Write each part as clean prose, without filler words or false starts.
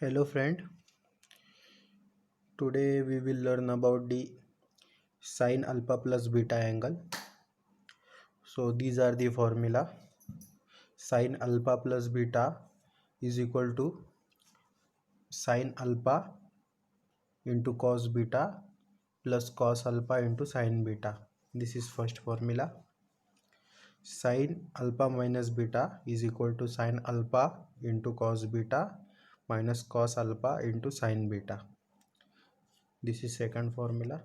Hello friend, today we will learn about the sine alpha plus beta angle. So these are the formula. Sine alpha plus beta is equal to sine alpha into cos beta plus cos alpha into sine beta. This is first formula. Sine alpha minus beta is equal to sine alpha into cos beta minus cos alpha into sine beta. This is second formula.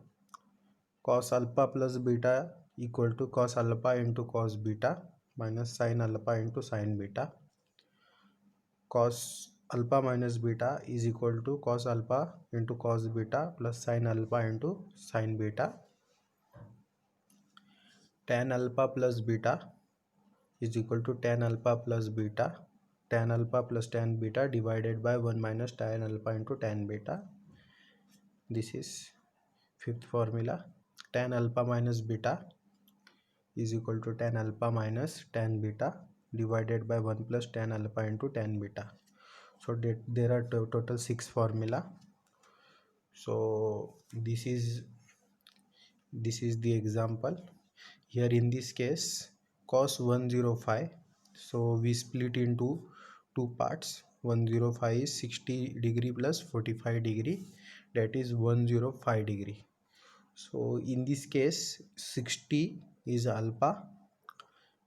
Cos alpha plus beta equal to cos alpha into cos beta minus sin alpha into sin beta. Cos alpha minus beta is equal to cos alpha into cos beta plus sin alpha into sin beta. Tan alpha plus beta is equal to tan alpha plus beta, tan alpha plus tan beta divided by 1 minus tan alpha into tan beta. This is fifth formula. Tan alpha minus beta is equal to tan alpha minus tan beta divided by 1 plus tan alpha into tan beta. So there are total 6 formula. So this is the example. Here in this case cos 105, so we split into two parts. 105 is 60 degree plus 45 degree, that is 105 degree. So in this case 60 is alpha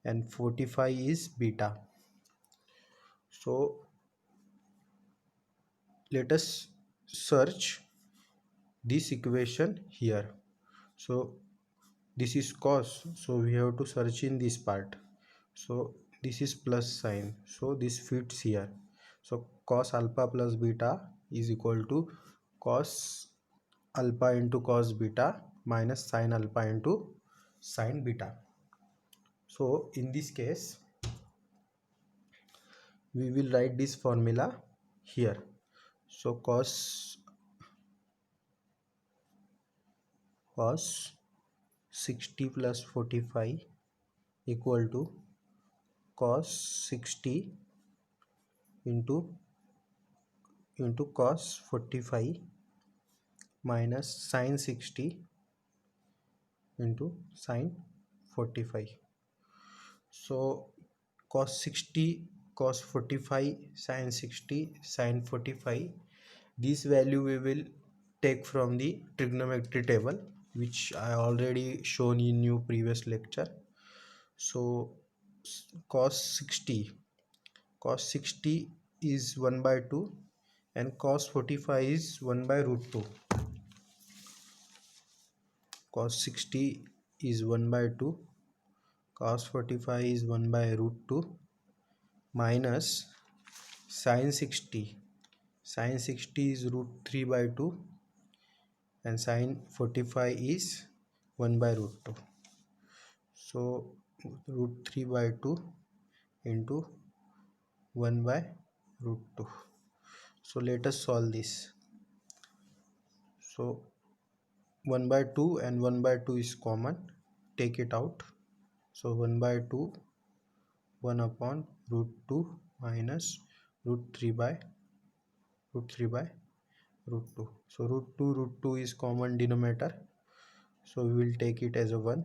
and 45 is beta. So let us search this equation here. So this is cos, so we have to search in this part. So this is plus sign, so this fits here. So cos alpha plus beta is equal to cos alpha into cos beta minus sin alpha into sin beta. So in this case we will write this formula here. So cos 60 plus 45 equal to cos 60 into cos 45 minus sin 60 into sin 45. So cos 60, cos 45, sin 60, sin 45, this value we will take from the trigonometry table, which I already shown in your previous lecture. So cos 60 is 1 by 2 and cos 45 is 1 by root 2. Cos 60 is 1 by 2, cos 45 is 1 by root 2 minus sin 60. Sin 60 is root 3 by 2 and sin 45 is 1 by root 2. So root 3 by 2 into 1 by root 2. So let us solve this. So 1 by 2 and 1 by 2 is common, take it out. So 1 by 2, 1 upon root 2 minus root 3 by root 2. So root 2 is common denominator, so we will take it as a 1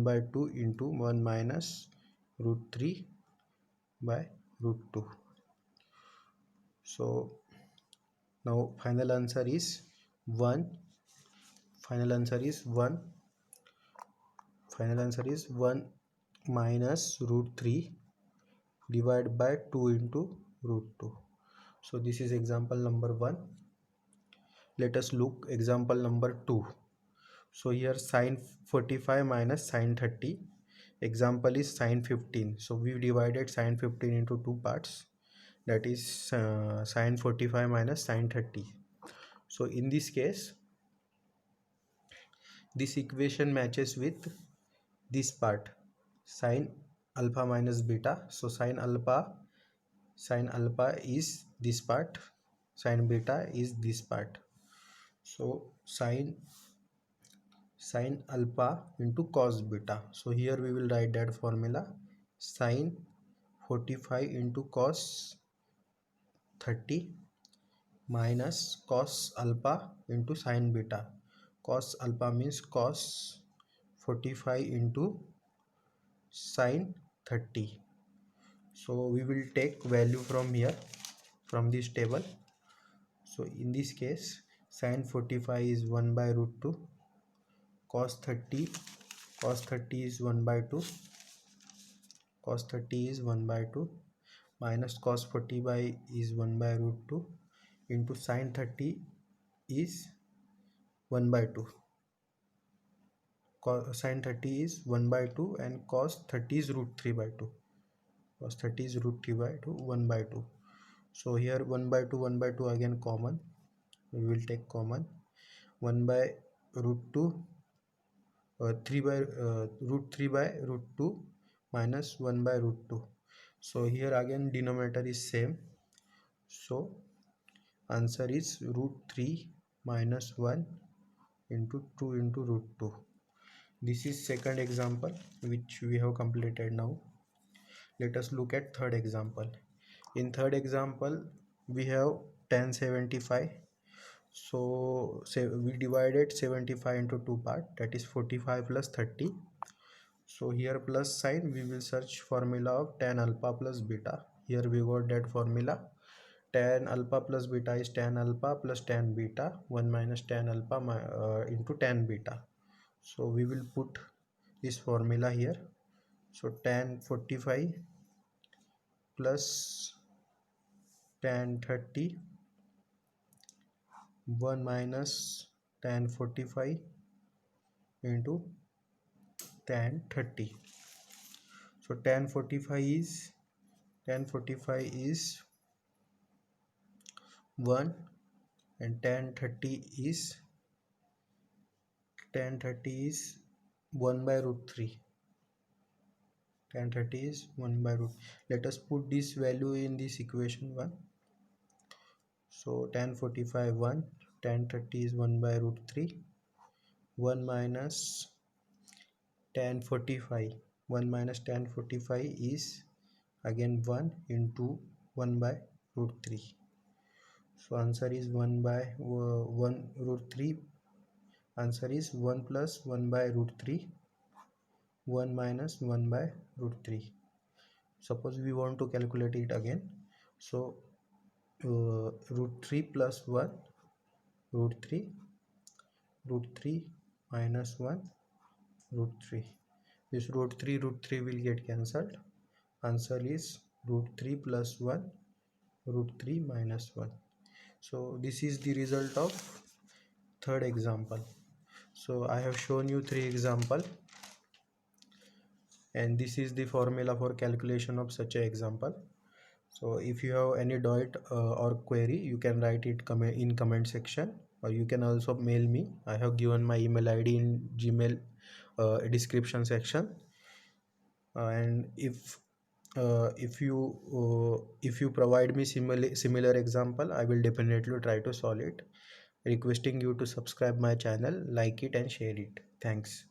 by 2 into 1 minus root 3 by root 2. So now final answer is 1. Final answer is 1 minus root 3 divided by 2 into root 2. So this is example number 1. Let us look example number 2. So here sin 45 minus sin 30. Example is sin 15. So we divided sin 15 into two parts, that is sin 45 minus sin 30. So in this case this equation matches with this part, sin alpha minus beta. So sin alpha is this part, sin beta is this part. So sin alpha into cos beta. So here we will write that formula, sin 45 into cos 30 minus cos alpha into sin beta. Cos alpha means cos 45 into sin 30. So we will take value from here, from this table. So in this case sin 45 is 1 by root 2, cos 30 is 1 by 2, cos 30 is 1 by 2 minus cos 40 by is 1 by root 2 into sin 30 is 1 by 2. Sin 30 is 1 by 2 and cos 30 is root 3 by 2. Cos 30 is root 3 by 2, 1 by 2. So here 1 by 2, 1 by 2 again common. We will take common. 1 by root 2, 3 by root 3 by root 2 minus 1 by root 2. So here again denominator is same. So answer is root 3 minus 1 into 2 into root 2. This is second example which we have completed now. Let us look at third example. In third example we have tan 75. So we divided 75 into two parts, that is 45 plus 30. So here plus sign, we will search formula of tan alpha plus beta. Here we got that formula. Tan alpha plus beta is tan alpha plus tan beta, 1 minus tan alpha into tan beta. So we will put this formula here. So tan 45 plus tan 30, 1 minus tan 45 into tan 30. So tan 45 is 1 and tan 30 is 1 by root 3. Tan 30 is 1 by root. Let us put this value in this equation 1. So tan 45 1, tan 30 is 1 by root 3, 1 minus tan 45, 1 minus tan 45 is again 1 into 1 by root 3. So answer is 1 by 1 root 3. Answer is 1 plus 1 by root 3, 1 minus 1 by root 3. Suppose we want to calculate it again. So root 3 plus 1, root 3 minus 1, root 3. This root 3 will get cancelled. Answer is root 3 plus 1, root 3 minus 1. So this is the result of third example. So I have shown you 3 examples, and this is the formula for calculation of such a example. So if you have any doubt or query, you can write it in comment section, or you can also mail me. I have given my email ID in Gmail description section. And if you provide me similar example, I will definitely try to solve it. Requesting you to subscribe my channel, like it and share it. Thanks.